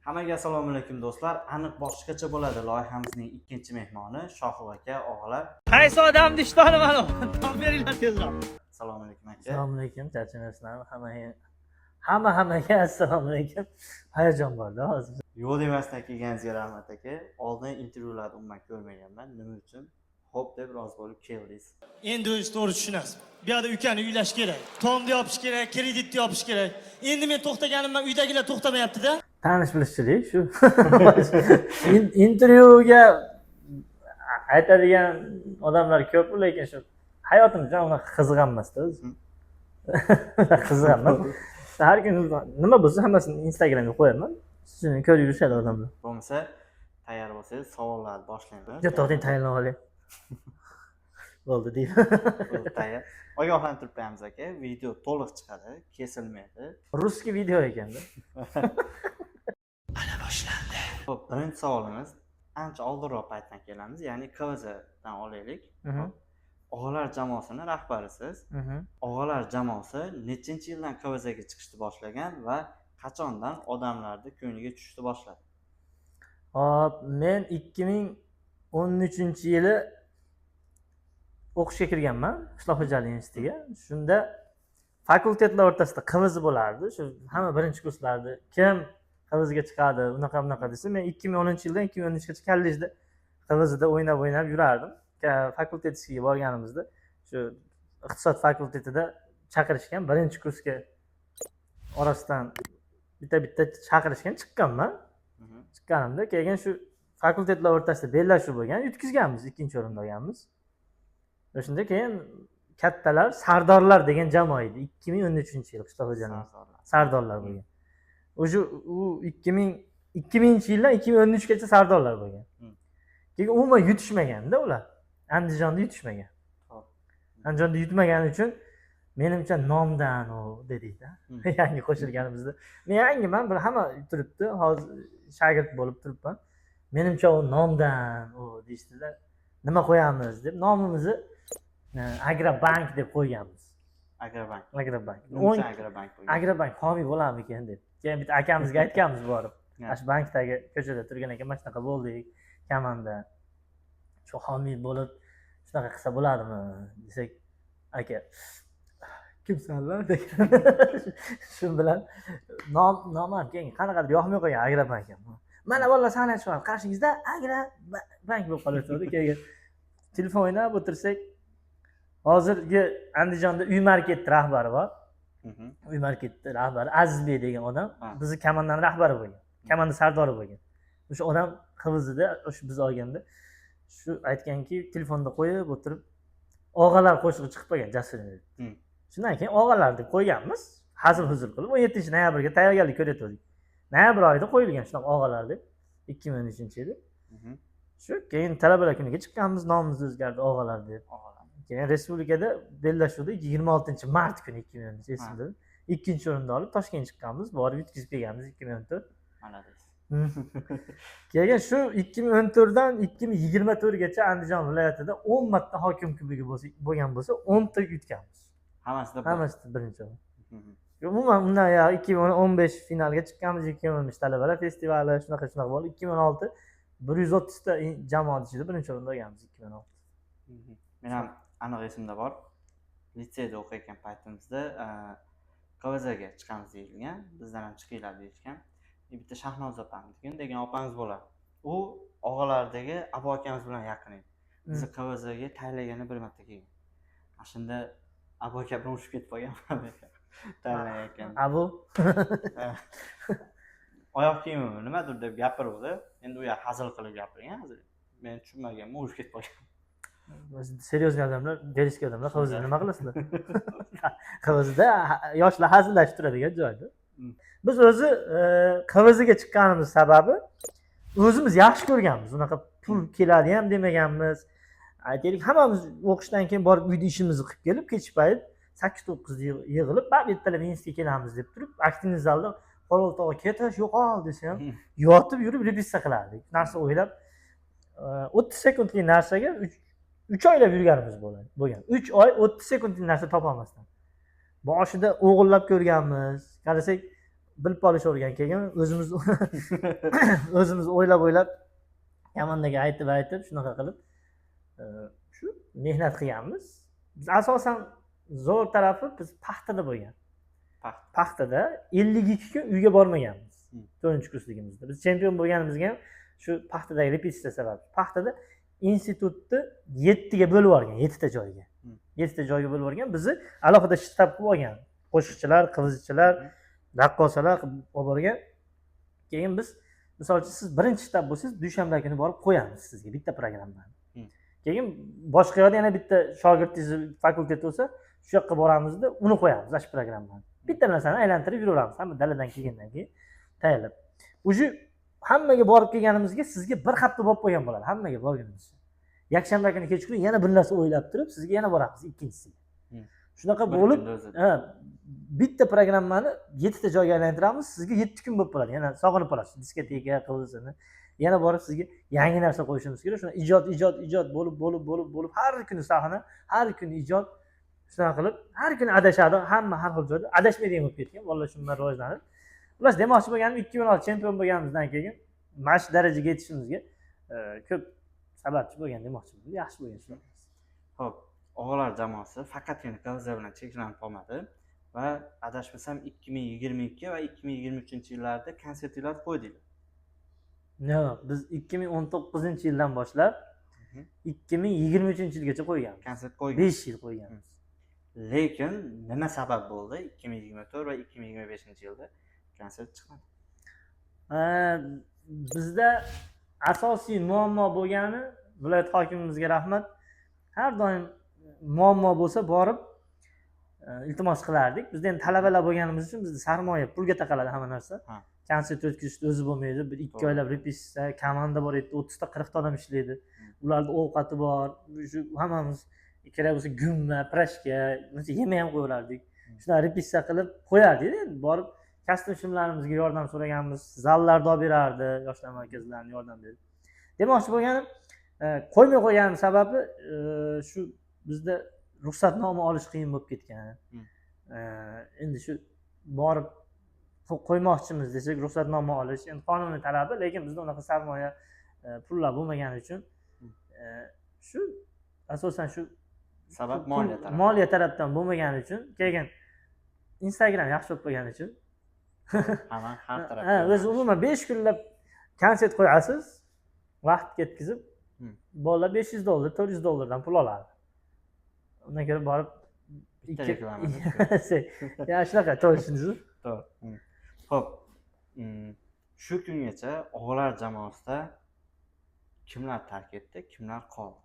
Hammaga assalomu alaykum do'stlar. Aniq boshqacha bo'ladi loyihamizning ikkinchi mehmoni Shohib aka, og'alar. Qaysi odamni ishtoni ma'lum. Tom beringlar tezroq. Assalomu alaykum aka. Assalomu alaykum, charchamasizlarmi? Hammaga assalomu alaykum. Hayajon borda hozir. Yo'q demasdan kelganingizga rahmat aka. Oldin intervyularni umuman ko'rmaganman. Nima uchun? Xo'p deb rozi bo'lib keldingiz. Endi o'zingiz to'g'ri tushunasiz. Bu yerda ukani uylash kerak. Tomni yopish kerak, kreditni yopish kerak. Endi men to'xtaganimdan uydagilar to'xtamayapti-da. Tanish bilishchilik shu. Intervyuga aytadigan odamlar ko'p, lekin shu hayotimda unaqa qiziqam emasda o'zi. Qiziqaman. Har kuni nima bo'lsa hammasini Instagramga qo'yaman. Shuni ko'rib yurishadi odamlar. Bo'lmasa, tayyor bo'lsangiz savollarni boshlaymiz. To'xting, tayyorlanib oling. Bo'ldi deydi. Tayyor. Ogohlantirib qo'yamiz aka. Video to'liq chiqadi, kesilmaydi. Ruskiy video ekanda. Ana boshlandi. Xo'p, birinchi savolimiz ancha oldinroq paytdan kelamiz, ya'ni KVZdan olaylik. Og'alar jamoasining rahbarisiz. Og'alar jamoasi nechinchi yildan KVZga chiqishni boshlagan va qachondan odamlarning ko'ngliga tushishni boshladi? Hop, men 2013-yili o'qishga kirganman, qishloq xo'jaligi institutiga. Shunda fakultetlar o'rtasida KVZ bo'lardi. Shu hamma birinchi kurslarda kim KVZga chiqadi, unaqa desa, men 2010-yildan 2013gacha kollejda KVZda o'ynab yurardim. Fakultet ishiga borganimizda shu iqtisod fakultetida chaqirishgan, birinchi kursga orasidan bitta chaqirishgan, chiqqanman. Chiqqanimda keyin shu fakultetlar o'rtasida bellashuv bo'lgan, yutkizganmiz, ikkinchi o'rinda olganmiz. O'shunda keyin kattalar Sardorlar degan jamoa edi. 2013-yil qishloq xo'jaligi Sardorlar bo'lgan. O'sha u 2000-yildan 2013gacha Sardorlar bo'lgan. Keyin umuman yutishmaganda ular. Andijonda yutishmagan. Andijonda yutmagani uchun menimcha nomdan u dedikda. Yangi qo'shilganimizda. Men yangiman, bir hamma turibdi, hozir shagird bo'lib turibman. Menimcha u nomdan u deyishdilar. Nima qo'yamiz deb nomimizni Agrobank deb qo'yganmiz. Agrobank. Agrobank. Agrobank. Agrobank homiy bo'larmikan deb. Keyin bitta akamizga aytganmiz borib. Ash bankdagi ko'chada turgan ekan, mana shunaqa bo'ldik, kamanda. Shu homiy bo'lib shunaqa qilsa bo'ladimi desak, aka kimsanlar degan. Shu bilan nom keyin qanaqadir yoqmay qo'ygan Agrobank ham. Mana bolalar sani aytishyapti, qarshingizda Agrobank bo'lib qolaverdi. Keyin telefon o'ynab o'tirsak, hozirgi Andijonda uy market rahbari bor. Uy market rahbari Azizbek degan odam bizni komandaning rahbari bo'lgan. Komanda sardori bo'lgan. O'sha odam KVZda o'sha biz olganda shu aytganki, telefonda qo'yib o'tirib og'alar qo'shig'i chiqib qolgan Jasur. Shundan keyin og'alar deb qo'yganmiz. Hazil-huzul qilib 17-noyabrga tayyorgarlik ko'rayotgandik. Noyabr oyida qo'yilgan shunaqa og'alar deb 2013-yili. Shu keyin talabalar kuniga chiqqanmiz, nomimizni o'zgardi og'alar deb. Keyin respublikada bellashuvda 26-mart kuni 2013 esimda ikkinchi o'rinda olib Toshkentga chiqqanmiz, borib yutkazib kelganmiz 2014. Malades. Keyin shu 2014dan 2024gacha Andijon viloyatida 10 marta hokim kubogi bo'lgan bo'lsa, 10 ta yutganmiz. Hammasida birinchi o'rin. Umuman undan 2015 finalga chiqqanmiz, 2015 talabalar festivali shunaqa bo'ldi. 2016 130 ta jamoat ichida birinchi o'rinda olganmiz 2016. Men ham aniq esimda bor. Litseyda o'qiyotgan paytimizda KVZga chiqamiz deyilgan, bizdan ham chiqinglar deyishgan. Bitta Shahnoz opamiz degan opamiz bo'ladi. U og'alardagi Abu akamiz bilan yaqin edi. Biz KVZga tayyorlagani bir marta kelgan. Shunda Abu aka bilan urushib ketib qolgan. Tayyorlayotgan. Abu oyoq kiyimim nimadir deb gapirdi. Endi u yer hazil qilib gapirgan. Men tushunmaganman, urushib ketib qolgan. Seriozli odamlar, deriski odamlar KVZda nima qilasizlar? KVZda yoshlar hazillashib turadigan joyda. Biz o'zi KVZga chiqqanimiz sababi o'zimiz yaxshi ko'rganmiz. Unaqa pul keladi ham demaganmiz. Aytaylik, hammamiz o'qishdan keyin borib uyda ishimizni qilib kelib, kechki payt 8-9 yig'ilib, ertalab institutga kelamiz deb turib, aktivniy zalda Qo'rg'on tog'a ketish yo'qol desam, yotib yurib repetitsiya qilardik. Narsa o'ylab 30 sekundlik narsaga 3 oylab yurganimiz bo'lgan. 3 oy 30 sekundlik narsa topa olmasdan. Boshida o'g'illab ko'rganmiz. Qarasak, bilib olishavergan keyin o'zimiz o'zimiz o'ylab komandaga aytib shunaqa qilib shu mehnat qilganmiz. Biz asosan zo'r tarafi biz paxtada bo'lgan. Paxtada 52 kun uyga bormaganmiz. 4-kursligimizda. Biz chempion bo'lganimizga ham shu paxtadagi repetitsiya sababli. Paxtada institutni 7 ga bo'lib olgan, 7 ta joyga. 7 ta joyga bo'lib olgan. Bizni alohida shtab qilib olgan. Qo'shiqchilar, qivizchilar, raqqosalar qilib olgan. Keyin biz masalan siz birinchi shtab bo'lsangiz, dushanba kuni borib qo'yamiz sizga bitta programmani. Keyin boshqa yoqda yana bitta shogirdingiz fakultet bo'lsa, shu yoqqa boramizda uni qo'yamiz, shu programmani. Bitta narsani aylantirib yuraveramiz, hamma daladan kelgandan keyin tayyorlab. O'sha hammaga borib kelganimizga sizga bir hafta bo'lib qo'ygan bo'ladi, hammaga borganimizda. Yakshanba kuni kechqurun yana bir narsa o'ylab turib, sizga yana boramiz ikkinchisiga. Shunaqa bo'lib, bitta programmani 7 ta joyga aylantiramiz, sizga 7 kun bo'lib qoladi. Yana sog'inib qolasiz, diskoteka qilsini. Yana borib sizga yangi narsa qo'yishimiz kerak. Shuna ijod bo'lib har kuni sahna, har kuni ijod shunaqa qilib, har kuni adashadi, hamma har xil joyda adashmaydigan bo'lib ketgan. Valloh shundan rivojlanib. Ular demoqchi bo'lganim 2016 chempion bo'lganimizdan keyin mana shu darajaga yetishimizga ko'p sababchi bo'lgan demoqchi bo'ldim. Yaxshi bo'lgan shu. Xo'p, o'g'illar jamoasi faqatgina KVZ bilan cheklanib qolmadi va adashmasam 2022 va 2023-yillarda konsertlar qo'ydinglar. Yo'q, biz 2019-yildan boshlab 2023-yilgacha qo'yganmiz. Konsert qo'ygan. 5 yil qo'yganmiz. Lekin nima sabab bo'ldi 2024 va 2025-yilda konsert chiqmadi? Bizda asosiy muammo bo'lgani, viloyat hokimimizga rahmat, har doim muammo bo'lsa borib iltimos qilardik. Bizda endi talabalar bo'lganimiz uchun bizda sarmoya, pulga taqaladi hamma narsa. Konsert o'tkazishni o'zi bo'lmaydi. 1-2 oylab repetitsiya, komanda bor edi, 30 ta 40 ta odam ishlaydi. Ularning ovqati bor. Shu hammamiz kerak bo'lsa gumma, prashka, yema ham qo'yardik. Shunday repetitsiya qilib qo'yardik. Endi borib kostyum shimlarimizga yordam so'raganmiz, zallarda olib berardi, yoshlar markazlariga yordam berib. Demoqchi bo'lganim, qo'ymay qo'yganim sababi shu bizda ruxsatnoma olish qiyin bo'lib ketgan. Endi shu borib qo'ymoqchimiz desak, ruxsatnoma olish endi qonuniy talabi, lekin bizda unaqa sarmoya pullar bo'lmagani uchun shu asosan shu sabab moliya tarafdan bo'lmagani uchun, keyin Instagram yaxshi bo'lib qolgani uchun hamma har tarafdan. O'zi umuman 5 kunlab konsert qo'yasiz, vaqt ketkizib, bolalar $500, $400 pul oladi. Undan ko'ra borib bitta reklama. Ya shunaqa to'g'rishingiz. To'g'ri. Xo'p, shu kungacha o'g'illar jamoasida kimlar tark etdi, kimlar qoldi?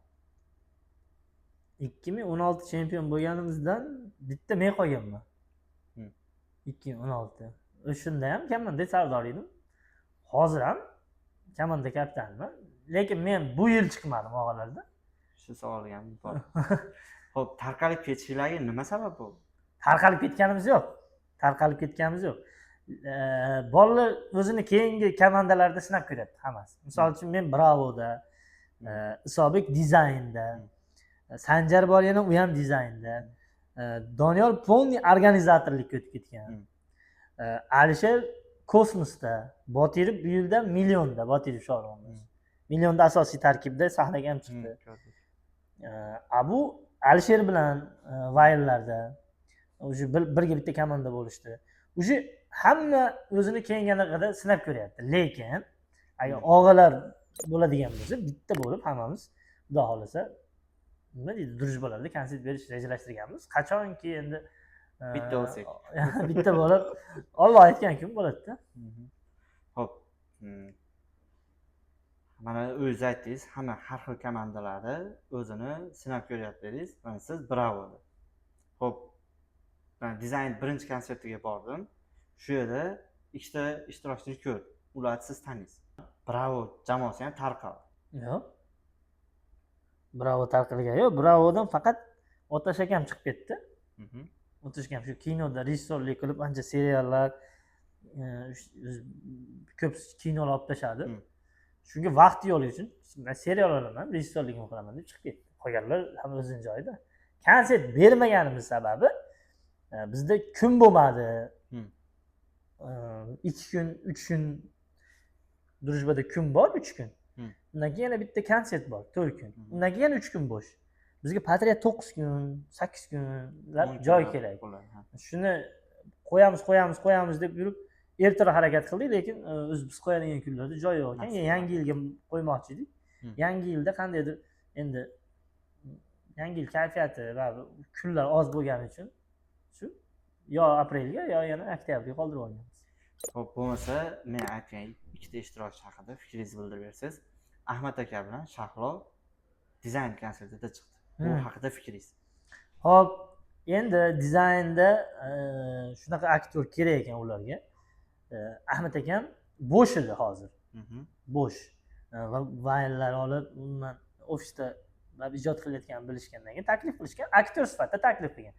2016 chempion bo'lganimizdan bitta men qolganman. 2016. O'shanda ham komanda sardor edim. Hozir ham komanda kapitaniman. Lekin men bu yil chiqmadim o'g'illarda. Shu savolga ham bor. Xo'p, tarqalib ketishinglarga nima sabab bo'ldi? Tarqalib ketganimiz yo'q. Bolalar o'zini keyingi komandalarda sinab ko'ryapti hammasi. Misol uchun men Bravoda, Isobek dizaynda, Sanjar bor yana u ham dizaynda. Doniyor polniy organizatorlikka o'tib ketgan. Alisher Kosmosda, Botirov bu yilda Millionda, Botirov shoirimiz. Millionda asosiy tarkibda sahnaga ham chiqdi. Abu Alisher bilan Vayllarda o'sha birga bitta komanda bo'lishdi. O'sha hamma o'zini keyinganligida sinab ko'ryapti. Lekin agar og'alar bo'ladigan bo'lsa, bitta bo'lib hammamiz xudo xolasa nima deydi, duruj bo'lardi, konsert berish rejalashtirganmiz. Qachonki endi bitta bo'lsak. Bitta bo'lib Alloh aytgan kun bo'ladi-da. Xo'p. Mana o'zingiz aytdingiz, hamma har xil komandalarda o'zini sinab ko'ryapti dedingiz. Mana siz Bravoda. Xo'p. Men dizayn birinchi konsertiga bordim. Shu yerda ikkita ishtirokchini ko'rdim. Ularni siz taniysiz. Bravo jamoasi ham tarqaldi. Yo'q. Bravo tarqalgan yo'q. Bravodan faqat Otash akam chiqib ketdi. Otash akam shu kinoda rejissyorlik qilib ancha seriallar, ko'p kinolar olib tashadi. Shunga vaqt yo'qligi uchun men serial olaman, rejissyorligimni qilaman deb chiqib ketdi. Qolganlar ham o'zining joyida. Konsert bermaganimiz sababi bizda kun bo'lmadi. 2 kun 3 kun Drujbada kun bor 3 kun. Undan keyin yana bitta konsert bor 4 kun. Undan keyin yana 3 kun bo'sh. Bizga patriyat 9 kun, 8 kunlab joy kerak. Shuni qo'yamiz deb yurib ertaroq harakat qildik, lekin biz qo'yadigan kunlarda joy yo'q ekan. Yangi yilga qo'ymoqchi edik. Yangi yilda qandaydir endi yangi yil kayfiyati va kunlar oz bo'lgani uchun shu yo aprelga yo yana oktyabrga qoldirib olganmiz. Xo'p, bo'lmasa men aytgan ikkita ishtirokchi haqida fikringizni bildirib bersangiz. Ahmad aka bilan Shahlo dizayn konsertida chiqdi. Bu haqida fikringiz. Xo'p, endi dizaynda shunaqa aktyor kerak ekan ularga. Ahmad akam bo'sh edi hozir. Bo'sh. Va vaynlar olib, umuman ofisda ijod qilayotganini bilishgandan keyin taklif qilishgan, aktyor sifatida taklif qilgan.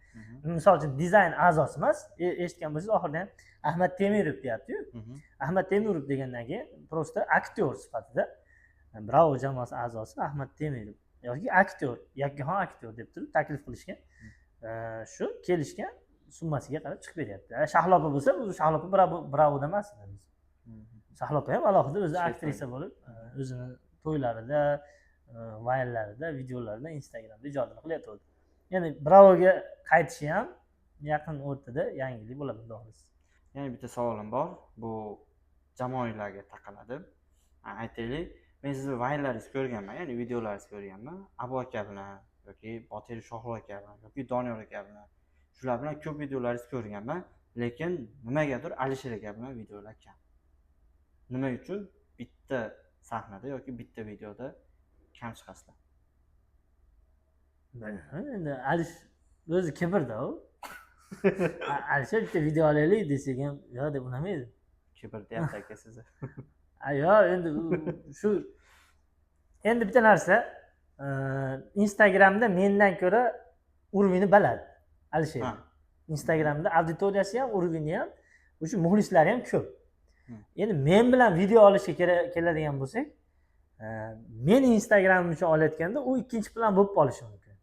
Misol uchun dizayn a'zosi emas, eshitgan bo'lsangiz oxirida ham Ahmad Temirov deyapti-yu. Ahmad Temirov degandan keyin prosta aktyor sifatida Bravo jamoasi a'zosi Ahmad Temirov yoki aktyor, yakkaxon aktyor deb turib taklif qilishgan. Shu kelishgan summasiga qarab chiqib beryapti. Shahlopa bo'lsa, bu Shahlopa Bravoda emas edi. Shahlopa ham alohida o'zi aktrisa bo'lib, o'zini to'ylarida, vaynlarida, videolarida, Instagramda ijodini qilyapti. Ya'ni Bravoga qaytishi ham yaqin o'rtada yangilik bo'ladi, xudo xohlasa. Yana bitta savolim bor. Bu jamoalarga taqaladi. Aytaylik, men sizni vaynlaringizni ko'rganman, ya'ni videolaringizni ko'rganman. Abu aka bilan yoki Botir Shohlo aka bilan yoki Doniyor aka bilan shular bilan ko'p videolaringizni ko'rganman, lekin nimagadir Alisher aka bilan videolar kam. Nima uchun bitta sahnada yoki bitta videoda kam chiqasizlar? Endi Alish o'zi kibrda u. Alisher bitta video olaylik desak ham yo'q deb unamaydi. Kibr deyapti aka sizni. Yo'q, endi shu endi bitta narsa Instagramda mendan ko'ra urovini baland Alisher. Instagramda auditoriyasi ham, urovini ham, o'sha muxlislari ham ko'p. Endi men bilan video olishga keladigan bo'lsak, men Instagramim uchun olayotganda u ikkinchi plan bo'lib qolishi mumkin.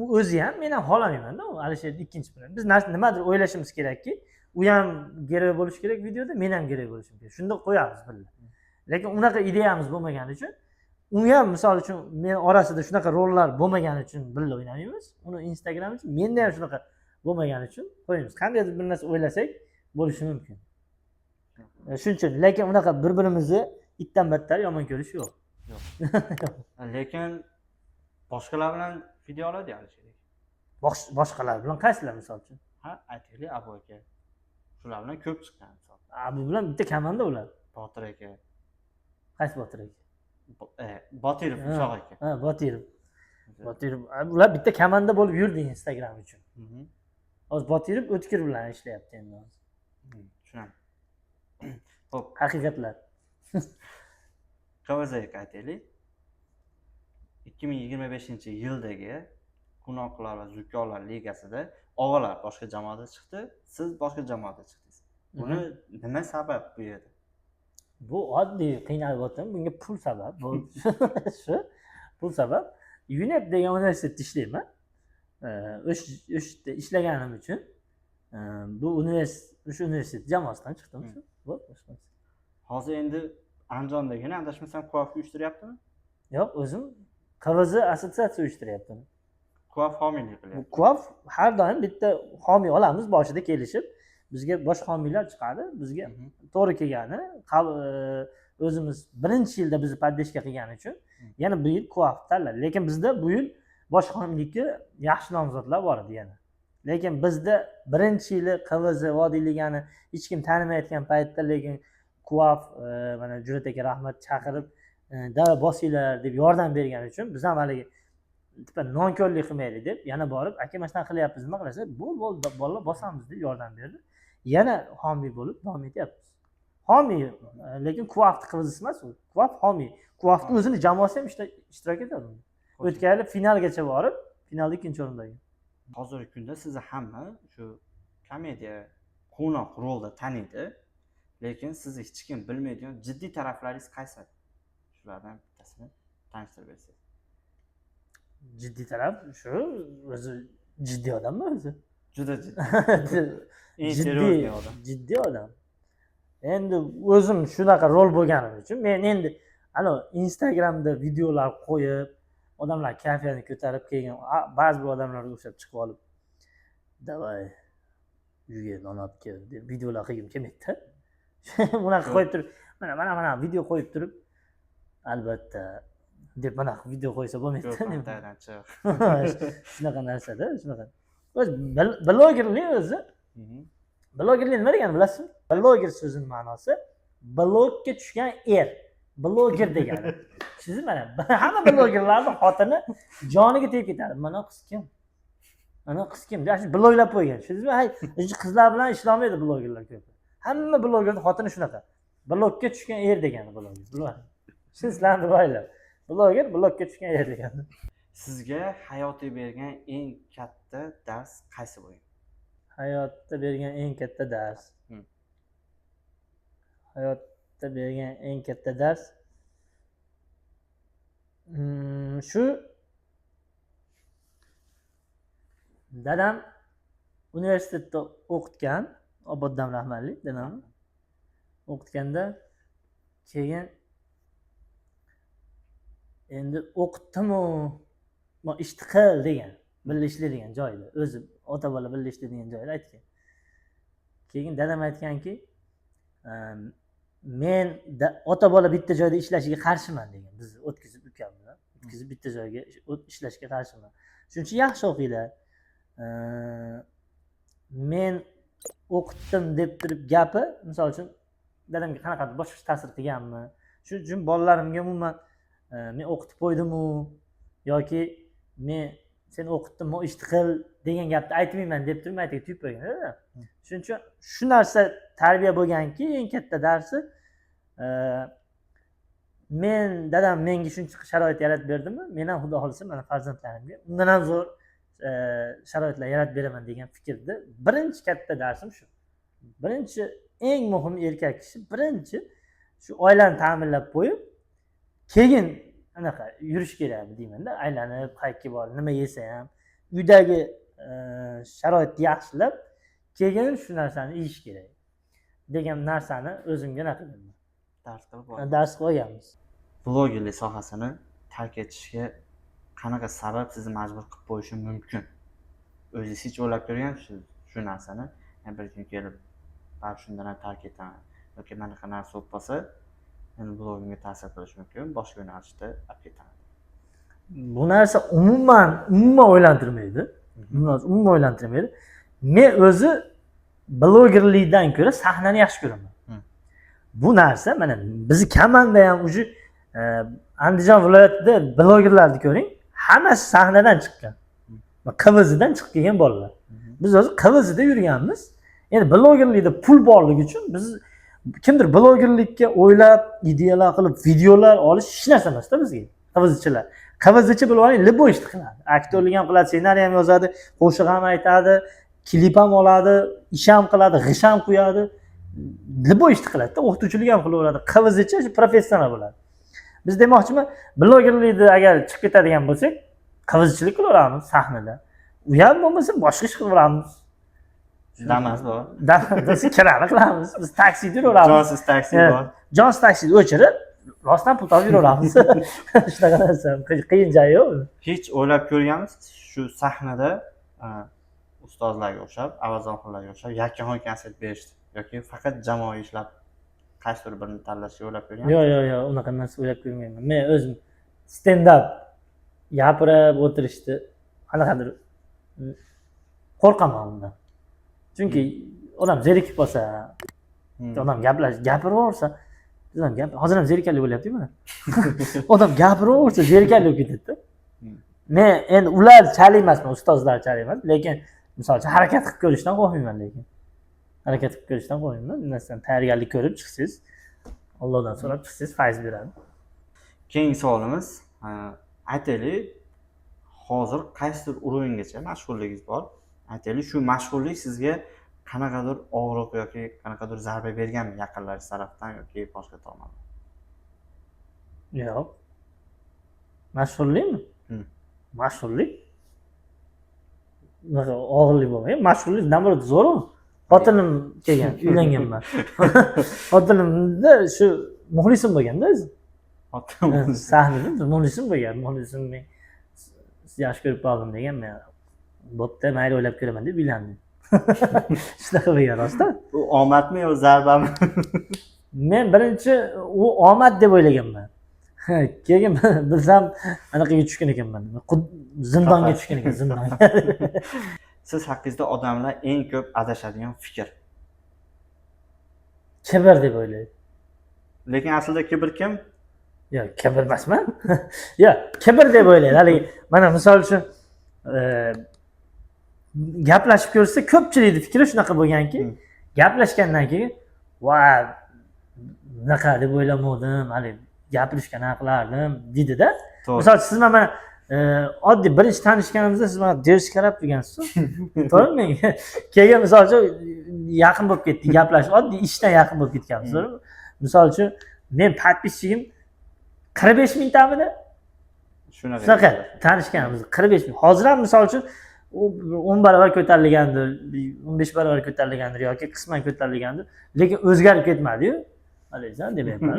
U o'zi ham, men ham xohlamayman-da, u Alisherni ikkinchi plan. Biz nimadir o'ylashimiz kerakki, u ham kerak bo'lishi kerak videoda, men ham kerak bo'lishim kerak. Shunda qo'yamiz birga. Lekin unaqa ideyamiz bo'lmagani uchun, u ham misol uchun men orasida shunaqa rollar bo'lmagani uchun birga o'ynamaymiz. Uni Instagram uchun, menda ham shunaqa bo'lmagani uchun qo'yamiz. Qandaydir bir narsa o'ylasak bo'lishi mumkin. Shuning uchun, lekin unaqa bir-birimizni itdan battar yomon ko'rish yo'q. Lekin boshqalar bilan video oladi Alisher. Boshqalar bilan qaysilar misol uchun? Aytaylik, Abu aka. Shular bilan ko'p chiqqan misol. Bu bilan bitta kamanda ular. Botir aka. Qaysi Botir aka? Botirov Shoh aka. Botirov. Ular bitta kamanda bo'lib yurdi Instagram uchun. Hozir Botirov O'tkir bilan ishlayapti endi hozir. Tushunaman. Xo'p, haqiqatlar. Qavazaga aytaylik. 2025-yildagi Qunoqlar va Zukkolar ligasida og'alar boshqa jamoada chiqdi, siz boshqa jamoada chiqdingiz. Buni nima sabab bu yerda? Bu oddiy qiynalyaptim, bunga pul sabab. Bu shu pul sabab. UNEP degan universitetda ishlayman. O'sha yerda ishlaganim uchun bu universitet jamoasidan chiqdim shu. Hozir endi Andijondagina adashmasam QAF uyushtiryaptimi? Yo'q, o'zim QVZ assotsiatsiya uyushtiryapman. QAF homiylik qilyapti. QAF har doim bitta homiy olamiz, boshida kelishib, bizga boshqa homiylar chiqadi, bizga to'g'ri kelgani, o'zimiz birinchi yilda bizni poddeshka qilgani uchun yana bu yil QAF tanladi. Lekin bizda bu yil boshqa homiylikka yaxshi nomzodlar bor edi yana. Lekin bizda birinchi yili QVZ vodiyligini hech kim tanimayotgan paytda, lekin QAF mana Jurat aka rahmat chaqirib da bosinglar deb yordam bergani uchun biz ham haligi tipa nonko'rlik qilmaylik deb yana borib aka mana shunaqa qilyapmiz, nima qilasiz? Bo'l, bolalar bosamiz deb yordam berdi. Yana homiy bo'lib davom etyapmiz. Homiy, lekin QAFni qilg'izisi emas u. QAF homiy. QAFni o'zini jamoasi ham ishtirok etadi. O'tgan yil finalgacha borib, finalda ikkinchi o'rindagan. Hozirgi kunda sizni hamma shu komediya, qo'noq rolda taniydi, lekin sizni hech kim bilmaydigan jiddiy taraflaringiz qaysi? Shulardan bittasini tanishtirib bersangiz. Jiddiy taraf shu, o'zi jiddiy odammi o'zi? Juda jiddiy. Jiddiy odam. endi o'zim shunaqa rol bo'lganim uchun men endi Instagramda videolar qo'yib, odamlar kayfiyatini ko'tarib kelgan ba'zi bir odamlarga o'xshab chiqib olib, "Davay, uyga non olib kel" deb videolar qilgim kelmaydi-da. Bunaqa qo'yib turib, mana video qo'yib turib, albatta deb mana video qo'ysa bo'lmaydi-da. Shunaqa narsada, shunaqa. O'zi blogerlik o'zi. Blogerlik nima degani bilasizmi? Bloger so'zining ma'nosi blogga tushgan er. Bloger degani. Siz mana hamma blogerlarning xotini joniga tegib ketadi. Mana qiz kim? Mana qiz kim? Shu bloglab qo'ygan. Sizmi? Hay, qizlar bilan ishlamaydi blogerlar ko'p. Hamma blogerning xotini shunaqa. Blogga tushgan er degani bloger. Sizlarni boylar. Bloger blogga tushgan er degani. Sizga hayotda bergan eng katta dars qaysi bo'lgan? Hayotda bergan eng katta dars. Hayotda bergan eng katta dars shu dadam universitetda o'qitgan, Oboddan rahmatli dadam o'qitganda keyin endi o'qitdimu, ishni qil degan, birga ishla degan joyda, o'zi ota bola birga ishla degan joyda aytgan. Keyin dadam aytganki, men ota bola bitta joyda ishlashiga qarshiman degan. Biz o'tkazib ukam bilan o'tkazib bitta joyga ishlashga qarshiman. Shuning uchun yaxshi o'qinglar. Men o'qitdim deb turib gapi, misol uchun dadamga qanaqadir boshqa ta'sir qilganmi? Shuning uchun bolalarimga umuman men o'qitib qo'ydim-u yoki men sen o'qitdim, mo ishni qil degan gapni aytmayman deb turib aytib tuyib qo'ygan-da. Shuning uchun shu narsa tarbiya bo'lganki, eng katta darsi men dadam menga shuncha sharoit yaratib berdimi, men ham xudo xolisa mana farzandlarimga undan ham zo'r sharoitlar yaratib beraman degan fikrda birinchi katta darsim shu. Birinchi eng muhim erkak kishi birinchi shu oilani ta'minlab qo'yib, keyin anaqa yurish kerak deyman-da, aylanib, qayerga borib, nima yesa ham, uydagi sharoitni yaxshilab, keyin shu narsani yeyish kerak degan narsani o'zimga nima qildim? Dars qilib olganmiz. Blogerlik sohasini tark etishga qanaqa sabab sizni majbur qilib qo'yishi mumkin? O'zingiz hech o'ylab ko'rganmisiz shu narsani? Bir kun kelib, "Bari shundan ham tark etaman" yoki "Mana qanaqa narsa bo'lib qolsa, men blogimga ta'sir qilishi mumkin, boshqa yo'nalishda olib ketaman." Bu narsa umuman o'ylantirmaydi. Umuman o'ylantirmaydi. Men o'zi blogerlikdan ko'ra sahnani yaxshi ko'raman. Bu narsa mana bizni komanda ham o'sha Andijon viloyatida blogerlarni ko'ring, hammasi sahnadan chiqqan. QVZdan chiqib kelgan bolalar. Biz o'zi QVZda yurganmiz. Endi blogerlikda pul borligi uchun biz kimdir blogerlikka o'ylab, ideyalar qilib, videolar olish hech narsa emas-da bizga. QVZchilar. QVZchi bo'lib oling, liboy ishni qiladi. Aktyorlik ham qiladi, ssenariy ham yozadi, qo'shiq ham aytadi, klip ham oladi, ish ham qiladi, g'ish ham qo'yadi. Liboy ishni qiladi-da, o'qituvchilik ham qilaveradi. QVZchi professional bo'ladi. Biz demoqchimi, blogerlikda agar chiqib ketadigan bo'lsak, QVZchilik qilaveramiz sahnada. U ham bo'lmasa boshqa ish qilaveramiz. Damas bor. Biz kirani qilamiz. Biz taksida yuraveramiz. Jonsiz taksi bor. Jonsiz taksini o'chirib, rostdan pul topib yuraveramiz. Shunaqa narsa, qiyin joyi yo'q. Hech o'ylab ko'rganmisiz shu sahnada ustozlarga o'xshab, avazonxonlarga o'xshab yakkaxon konsert berishdi yoki faqat jamoaviy ishlab qaysidir birini tanlashga o'ylab ko'rganmisiz? Yo'q, unaqa narsa o'ylab ko'rmayman. Men o'zim stand-up gapirib o'tirishdi, qanaqadir qo'rqaman undan. Chunki odam zerikib qolsa, odam gapiraversa, hozir ham zerikarli bo'lyapti-ku. Odam gapiraversa zerikarli bo'lib ketadi-da. Men endi ular chali emasman, ustozlar chali emas, lekin misol uchun harakat qilib ko'rishdan qo'rqmayman lekin. Harakat qilib ko'rishdan qo'rqmayman. Bundan tayyorgarlik ko'rib chiqsangiz, Allohdan so'rab chiqsangiz fayz beradi. Keyingi savolimiz, aytaylik, hozir qaysidir o'ringacha mashhurligingiz bor. Aytaylik, shu mashhurlik sizga qanaqadir og'riq yoki qanaqadir zarba berganmi yaqinlaringiz tarafdan yoki boshqa tomondan? Yo'q. Mashhurlikmi? Mashhurlik? Unaqa og'irlik bo'lmaydi. Mashhurlik namorat zo'ru. Xotinim kelgan, uylanganman. Xotinimda shu muxlisim bo'lganda o'zi. Xotinim. Sahnada muxlisim bo'lgan. Muxlisim men yaxshi ko'rib qoldim degan men. Bo'pti, mayli o'ylab ko'raman deb uylandim. Shunaqa bo'lgan rostda. U omadmi yo zarbami? Men birinchi u omad deb o'ylaganman. Keyin bilsam anaqaga tushgan ekanman. Zindonga tushgan ekan, zindonga. Siz haqingizda odamlar eng ko'p adashadigan fikr. Kibr deb o'ylaydi. Lekin aslida kibr kim? Yo'q, kibr emasman. Yo'q, kibr deb o'ylaydi. Hali mana misol uchun gaplashib ko'rsa ko'pchilikning fikri shunaqa bo'lganki, gaplashgandan keyin va bunaqa deb o'ylamadim, hali gapirishga nima qilardim dedi-da. Misol siz mana oddiy birinchi tanishganimizda siz mana ders qarab turgansiz. To'g'rimi? Keyin misol uchun yaqin bo'lib ketdik, gaplashib, oddiy ishdan yaqin bo'lib ketganmiz, to'g'rimi? Misol uchun men подписчигim 45 mingtamidi? Shunaqa tanishganmiz 45 ming. Hozir ham misol uchun 10 barobar ko'tarilgandir, 15 barobar ko'tarilgandir yoki qisman ko'tarilgandir, lekin o'zgarib ketmadi-yu. Alaysan demayapman.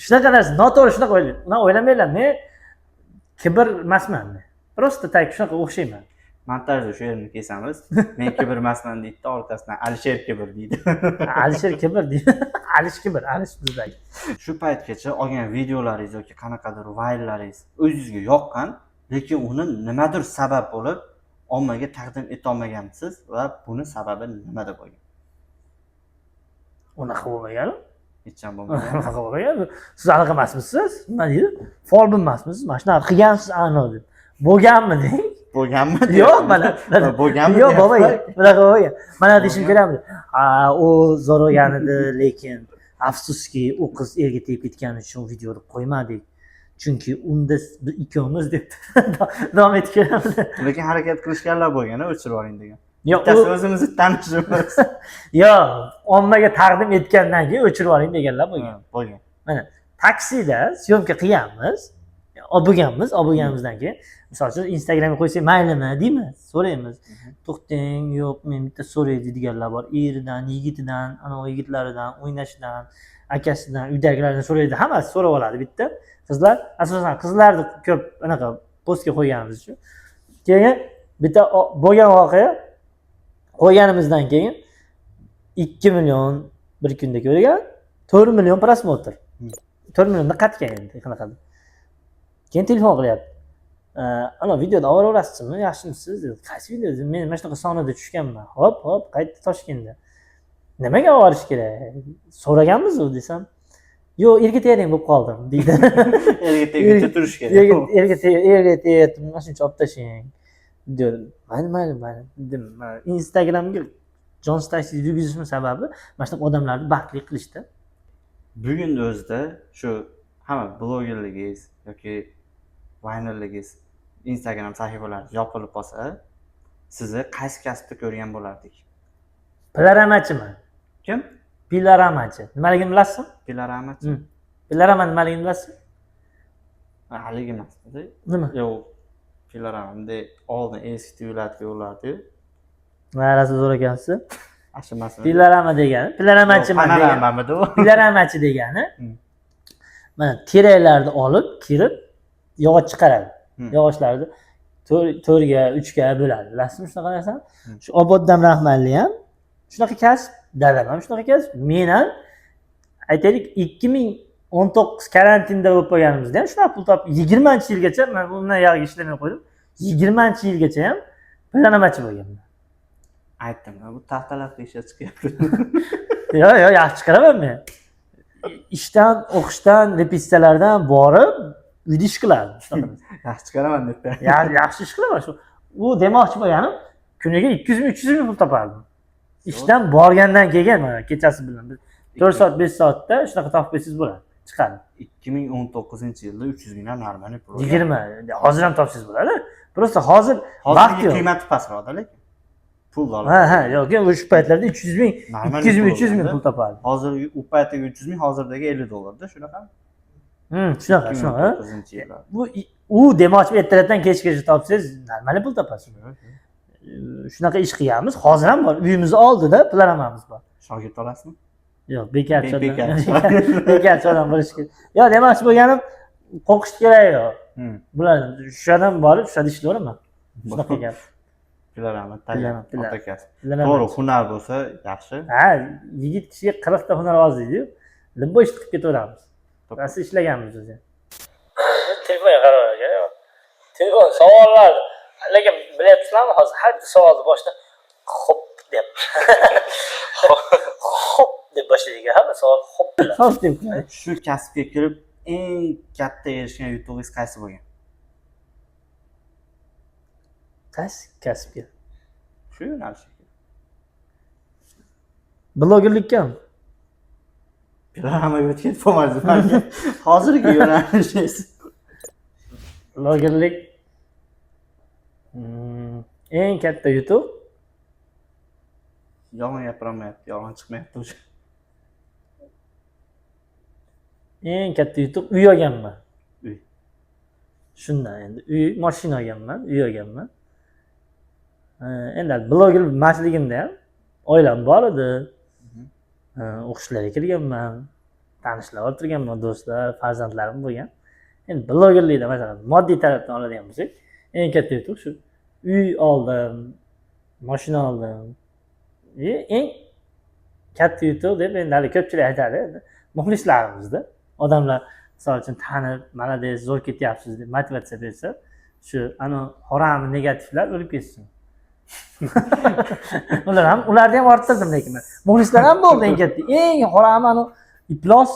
Shunaqa narsa, noto'g'ri shunaqa o'ylayman. Uni o'ylamanglar, men kibr emasman. Prosta tak shunaqa o'xshayman. Montajda shu yerni kesamiz. Men kibr emasman deydi, orqasidan Alisher kibr deydi. Alisher kibr deydi. Alish kibr, Alish bizdagi. Shu paytgacha olgan videolaringiz yoki qanaqadir fayllaringiz o'zingizga yoqqan, lekin uni nimadir sabab bo'lib ommaga taqdim eta olmagansiz va buni sababi nimada bo'lgan? Unaqa bo'lmagan. Hech ham bo'lmagan. Unaqa bo'lmagan. Siz anaqa emasmisiz? Nima deydi? Folbin emasmisiz? Mana shunaqa qilgansiz ana deb. Bo'lganmi deng? Bo'lganmi? Yo'q, mana bo'lganmi? Yo'q, bo'lmagan. Bunaqa bo'lmagan. Mana deyishim kerakmi? U zo'rgan edi, lekin afsuski u qiz erga tegib ketgani uchun videoni qo'ymadik. Chunki unda biz ikkovimiz deb davom etib kelamiz. Lekin harakat qilishganlar bo'lgan, o'chirib oling degan. Yo'q, bittasi o'zimizni tanishimiz. Yo'q, ommaga taqdim etgandan keyin o'chirib oling deganlar bo'lgan. Bo'lgan. Mana taksida syomka qilganmiz. Olganimizdan keyin misol uchun Instagramga qo'ysak maylimi deymiz, so'raymiz. To'xtang, yo'q, men bitta so'ray deydiganlar bor. Eridan, yigitidan, ana yigitlaridan, o'ynashidan, akasidan, uydagilardan so'raydi. Hammasi so'rab oladi bitta. Qizlar, asosan qizlarni ko'p anaqa postga qo'yganimiz uchun. Keyin bitta bo'lgan voqea qo'yganimizdan keyin 2 million bir kunda ko'rgan, 4 million prosmotr. 4 milliondan qatgan endi qanaqadir. Keyin telefon qilyapti. Ana videoda olaverasizmi, yaxshimisiz dedi. Qaysi video? Men mana shunaqa sonida tushganman. Hop, qaytdi Toshkentda. Nimaga olarish kerak? So'raganmiz u desam, yo'q, erga tegadigan bo'lib qoldim deydi. Erga tegguncha turish kerak. Erga tegayapti, mana shuncha olib tashlang. Dedim. Mayli dedim. Instagramga Jon Stacy yurgizishim sababi mana shunaqa odamlarni baxtli qilishda. Bugun o'zida shu hamma blogerligingiz yoki vaynerligingiz Instagram sahifalaringiz yopilib qolsa, sizni qaysi kasbda ko'rgan bo'lardik? Pilaramachiman. Kim? Pilaramachi. Nimaligini bilasizmi? Pilaramachi. Pilarama nimaligini bilasizmi? Haligi emasdi. Nima? Yo'q. Pilaramda oldin eski tuyulatga ulardi. Marasi zo'r ekansiz. Ashimasmi? Pilarama degani, pilaramachiman degani. Panoramamidi u? Pilaramachi degani. Mana teraklarni olib, kirib yog'och chiqaradi. Yog'ochlarni 4ga, 3ga bo'ladi. Bilasizmi shunaqa narsani? Shu Oboddam Rahmanli ham shunaqa kasb, dadam ham shunaqa kasb. Men ham aytaylik 2019 karantinda bo'lib qolganimizda ham shunaqa pul topib 20-yilgacha men bundan yog'i ishlamay qo'ydim. 20-yilgacha ham pilaramachi bo'lganman. Aytdim, bu taxtalarga ishga chiqyapti. Yo'q, yaxshi chiqaraman men. Ishdan, o'qishdan, repetitsiyalardan borib, uyda ish qilardim. Yaxshi chiqaraman debdi. Yaxshi ish qilaman shu. U demoqchi bo'lganim, kuniga 200 ming, 300 ming pul topardim. Ishdan borgandan keyin mana kechasi bilan 4 soat, 5 soatda shunaqa topib qo'ysangiz bo'ladi. Chiqadi. 2019-yilda 300 mingdan normal pul. 20. Hozir ham topsangiz bo'ladi. Prosta hozir vaqt yo'q. Qiymati pastroqda lekin. Pul dollar. Ha, yo'q, o'sha paytlarda 300 ming, 200 ming, 300 ming pul topardi. Hozir u paytdagi 300 ming hozirdagi 50 dollarda, shunaqami? Shunaqa. Bu u demoqchi ertalabdan kechgacha topsangiz normal pul topasiz. shunaqa ish qilyapmiz. Hozir ham bor. Uyimizni oldida planamiz bor. Shogird olasizmi? Yo'q, bekarchi odam. Bekarchi. Bekarchi odam bo'lish kerak. Yo'q, demoqchi bo'lganim qo'qish kerak yo'q. Bular shu odam borib, shu yerda ishlayveraman. Shunaqa gap. Bilaman, Bilaman. otakasi. To'g'ri, hunar bo'lsa yaxshi. Ha, yigit kishiga 40 ta hunar oz deydi-yu. Limbo ish qilib ketaveramiz. Biz ishlaganmiz o'zi. Telefonga qarab aka. Telefon savollar. Lekin bilyapsizlarmi hozir har bir savolni boshida hop deb. Hop deb boshlaydi. Hamma savol hop bilan. Hop deb. Shu kasbga kirib eng katta erishgan yutug'ingiz qaysi bo'lgan? Qaysi kasbga? Shu yo'nalishga. Blogerlikkan. Programmaga o'tib ketib balki. Hozirgi yo'nalishingiz. Blogerlik eng katta yutuq Yolg'on gapiramayapti, yolg'on chiqmayapti o'sha. eng katta yutuq uy olganman. Uy. Shundan endi uy, mashina olganman, uy olganman. Endi bloger emasligimda ham oilam bor edi. O'qishlarga kirganman, tanishlar o'tirganman, do'stlar, farzandlarim bo'lgan. Endi blogerlikda masalan moddiy tarafdan oladigan bo'lsak, eng katta yutuq shu. Uy oldim, mashina oldim. Eng katta yutuq deb endi hali ko'pchilik aytadi, muxlislarimizda odamlar misol uchun tanib, "Malades, zo'r ketyapsiz" deb motivatsiya bersa, shu ana horami negativlar o'lib ketsin. Ularni ham orttirdim lekin men. Muxlislar ham bo'ldi eng katta. Eng horami ana iflos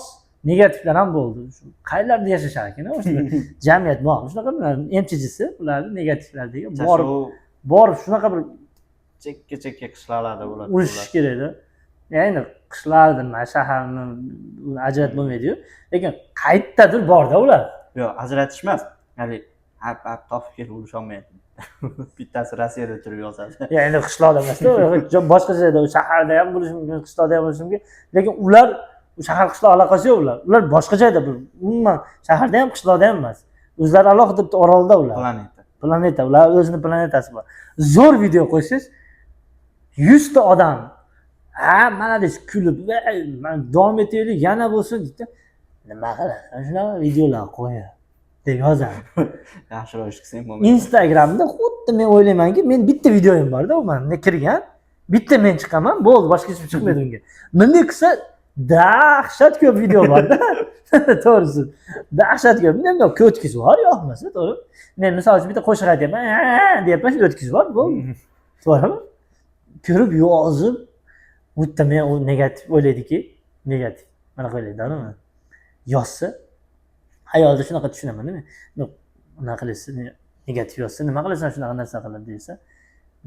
negativlar ham bo'ldi. Shu qayerlarda yashashar ekan o'sha jamiyat bor. Shunaqa MCH'si ularni negativlardagi borib shunaqa bir chekka qishloqlarda bo'ladi. Urishish kerak-da. Endi qishlarni, shaharni ajratib bo'lmaydi-yu, lekin qayerdadir bor-da ular. Yo'q, ajratish emas. Ya'ni topib kelib urisha olmaydi. Bittasi Rossiyada turib yozadi. Ya endi qishloqda emas-da, boshqa joyda, shaharda ham bo'lishi mumkin, qishloqda ham bo'lishi mumkin. Lekin ular shahar qishloq aloqasi yo'q ular. Ular boshqa joyda, umuman shaharda ham, qishloqda ham emas. O'zlari alohida bitta orolda ular. Planeta. Ular o'zining planetasi bor. Zo'r video qo'ysiz 100 ta odam mana deb kulib, "Men davom etaylik, yana bo'lsin" deydi. Nima qiladi? Shunaqa videolar qo'yadi. deb yozadi. Yaxshiroq ish qilsang bo'lmaydi. Instagramda xuddi men o'ylaymanki, men bitta videoyim bor-da, u menda kirgan. Bitta men chiqaman, bo'ldi, boshqa hech kim chiqmaydi unga. Menda qilsa dahshat ko'p video bor-da. To'g'risi. Dahshat ko'p. Menda o'tkiz bor, yo'qmasa, to'g'ri. Men misol uchun bitta qo'shiq aytyapman, deyapman, o'tkiz bor, bo'ldi. To'g'rimi? Ko'rib yozib, u yerda men u negativ o'ylaydiki, negativ. Mana qo'ylaydi-da. Yozsa ayolda shunaqa tushunaman-da men. Unaqa qilsa, negativ yozsa, nima qilasan shunaqa narsa qilib desa,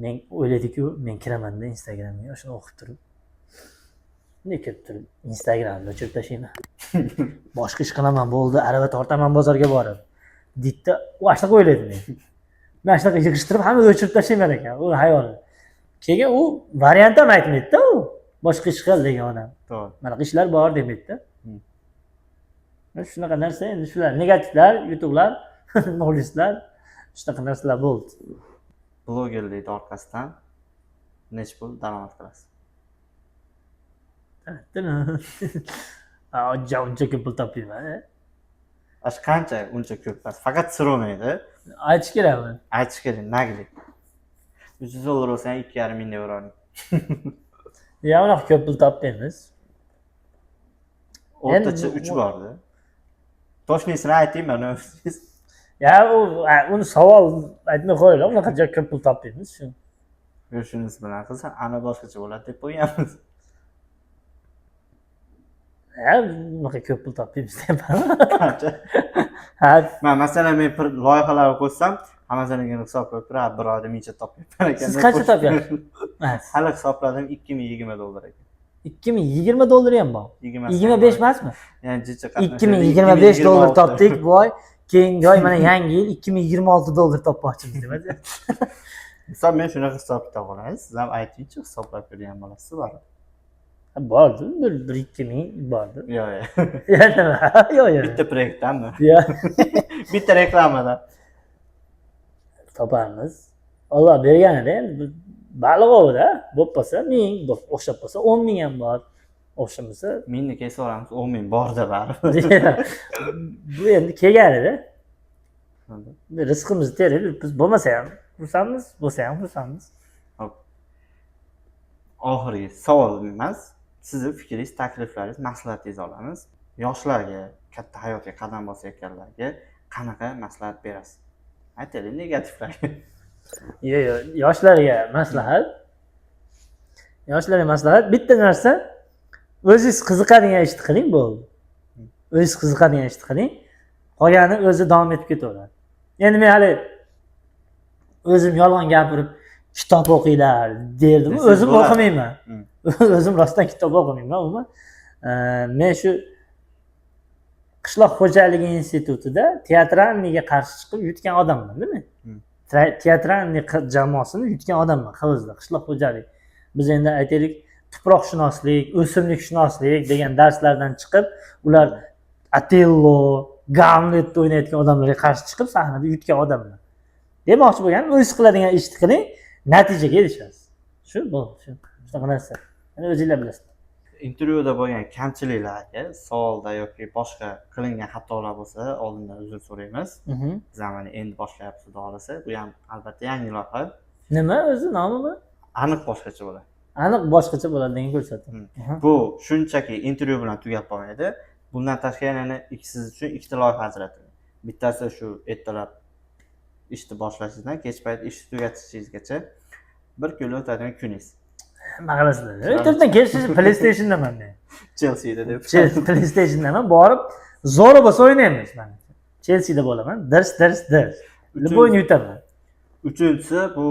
men o'ylaydi-ku, men kiraman-da Instagramga, shuni o'qib turib. Ne kirib turib, Instagramni o'chirib tashlayman. Boshqa ish qilaman, bo'ldi, arava tortaman bozorga borib. Ditda, u shunaqa o'ylaydi men. Men shunaqa yig'ishtirib, hamma o'chirib tashlayman ekan, u hayoli. Keyin u variant ham aytmaydi-da, u. Boshqa ish qil degan odam. To'g'ri. Mana ishlar bor demaydi-da. Shunaqa narsa endi shular negativlar, yutuqlar, muxlislar, shunaqa narsalar bo'ldi. Blogerlik orqasidan necha pul daromad qilasiz? Uncha ko'p pul topmayman. Qancha uncha ko'p emas, faqat so'ramaydi. Aytish kerakmi? Aytish kerak, nagli. 300 dollar olsa 2,5 ming euro. Ya unaqa ko'p pul topmaymiz. O'rtacha 3 bordi. Toshnisini aytaymi mana. Ya uni savol aytmay qo'yinglar, unaqa ko'p pul topmaymiz shu. Shunisi bilan qilsa, ana boshqacha bo'ladi deb qo'yganmiz. Ya unaqa ko'p pul topmaymiz deyapman. Qancha? Ha, Masalan, men bir loyihalar qo'ysam, hammasini hisob qilib turib, bir oyda necha topyapman ekan. Siz qancha topyapsiz? Hali hisobladim 2020 dollar ekan. 2020 dollari ham bor. 25 emasmi? Ya'ni jicha 2025 dollar topdik, voy. Keyingi oy mana yangi yil 2026 dollar topmoqchimiz deb. Hisob men shunaqa hisob kitob olasiz. Siz ham aytingchi, hisoblab ko'rgan bo'lasiz bor. Bordi, 1-2 ming bordi. Yo'q. Yo'q. Bitta proyektdanmi? Yo'q. Bitta reklamadan. Topamiz. Alloh berganida endi baliq ovida bo'lib qolsa 1000, o'xshab qolsa 10 ming ham bor. O'xshamasa, mingni kesib olamiz, 10 ming borda baribir. bu endi kelganida. Rizqimizni terib, biz bo'lmasa ham xursandmiz, bo'lsa ham xursandmiz. Hop. Oxirgi savol emas, sizning fikringiz, takliflaringiz, maslahatingizni olamiz. Yoshlarga, katta hayotga qadam bosayotganlarga qanaqa maslahat berasiz? Aytaylik, negativlarga. Yo'q, yoshlarga maslahat. Yoshlarga maslahat bitta narsa, o'zingiz qiziqadigan ishni qiling bo'ldi. O'zingiz qiziqadigan ishni qiling, qolgani o'zi davom etib ketaveradi. Endi men hali o'zim yolg'on gapirib kitob o'qinglar derdim, o'zim o'qimayman. O'zim rostdan kitob o'qimayman, umuman. Men shu qishloq xo'jaligi institutida teatralniga qarshi chiqib yutgan odamman-da men. Teatralniy jamoasini yutgan odamman Xivizda, qishloq xo'jaligi. Biz endi aytaylik, tuproqshunoslik, o'simlikshunoslik degan darslardan chiqib, ular Otello, Gamlet o'ynayotgan odamlarga qarshi chiqib sahnada yutgan odamlar. Demoqchi bo'lganim, o'zingiz qiladigan ishni qiling, natijaga erishasiz. Shu bo'ldi, shu. Shunaqa narsa. Mana o'zingizlar bilasizlar. Intervyuda bo'lgan kamchiliklarga, savolda yoki boshqa qilingan xatolar bo'lsa, oldindan uzr so'raymiz. Zamani endi boshlayapsiz xohlasa, bu ham albatta yangi loyiha. Nima o'zi nomimi? Aniq boshqacha bo'ladi. Aniq boshqacha bo'ladi degan ko'rsatuv. Bu shunchaki intervyu bilan tugab qolmaydi. Bundan tashqari yana siz uchun ikkita loyiha ajratildi. Bittasi shu ertalab ishni boshlashingizdan kech payt ishni tugatishingizgacha 1 kun o'tadigan kuningiz. Nima qilasizlar? Ertadan kechish PlayStation'daman men. Chelsea'da deb. PlayStation'daman, borib zo'ra bo'lsa o'ynaymiz mana. Chelsea'da bo'laman, dars. Любойni yutaman. Uchinchisi bu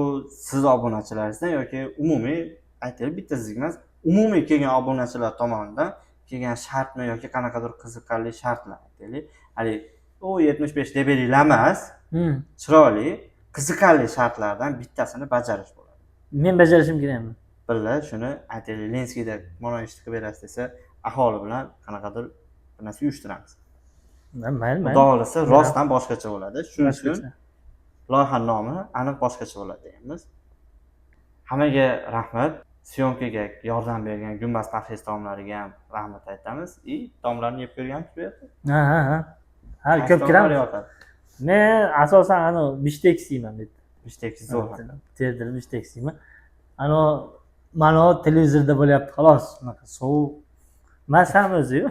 siz obunachilaringizdan yoki umumiy aytaylik, bitta siz emas, umumiy kelgan obunachilar tomonidan kelgan shartmi yoki qanaqadir qiziqarli shartlar aytaylik. Hali o 75 deb beringlar emas, chiroyli, qiziqarli shartlardan bittasini bajarish bo'ladi. Men bajarishim kerakmi? Billa shuni aytaylik, Lenskiyda mana ishni qilib berasiz desa, aholi bilan qanaqadir bir narsa uyushtiramiz. Mayli. Xudo xolasa rostdan boshqacha bo'ladi. Shuning uchun loyiha nomi aniq boshqacha bo'ladi deymiz. Hammaga rahmat. Syomkaga yordam bergan Gumbaz parhez taomlariga ham rahmat aytamiz. Taomlarni yeb ko'rgansiz bu yerda? Ha, ko'p kiramiz. Men asosan ana biftek yeyman deb. Biftek zo'r. Terdir biftek yeyman. Mana televizorda bo'lyapti, xolos. Shunaqa sovuq. Masam o'zi-yu.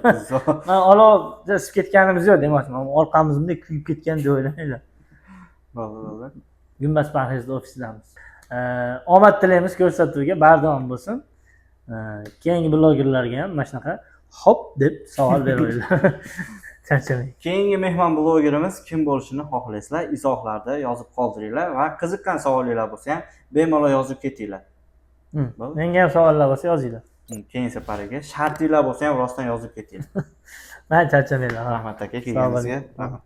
Men olov isib ketganimiz yo'q demoqchiman. Orqamiz bunday kuyib ketgan deb o'ylamanglar. Bo'ldi. Gumbaz parhezda ofisidamiz. Omad tilaymiz, ko'rsatuvga bardavom bo'lsin. Keyingi blogerlarga ham mana shunaqa hop deb savol beringlar. Charchamang. Keyingi mehmon blogerimiz kim bo'lishini xohlaysizlar? Izohlarda yozib qoldiringlar va qiziqqan savollar bo'lsa ham bemalol yozib ketinglar. Menga ham savollar bo'lsa yozinglar. Keyin safariga shartinglar bo'lsa ham rostdan yozib ketinglar. Men charchamanglar. Rahmat aka, kelganingizga rahmat.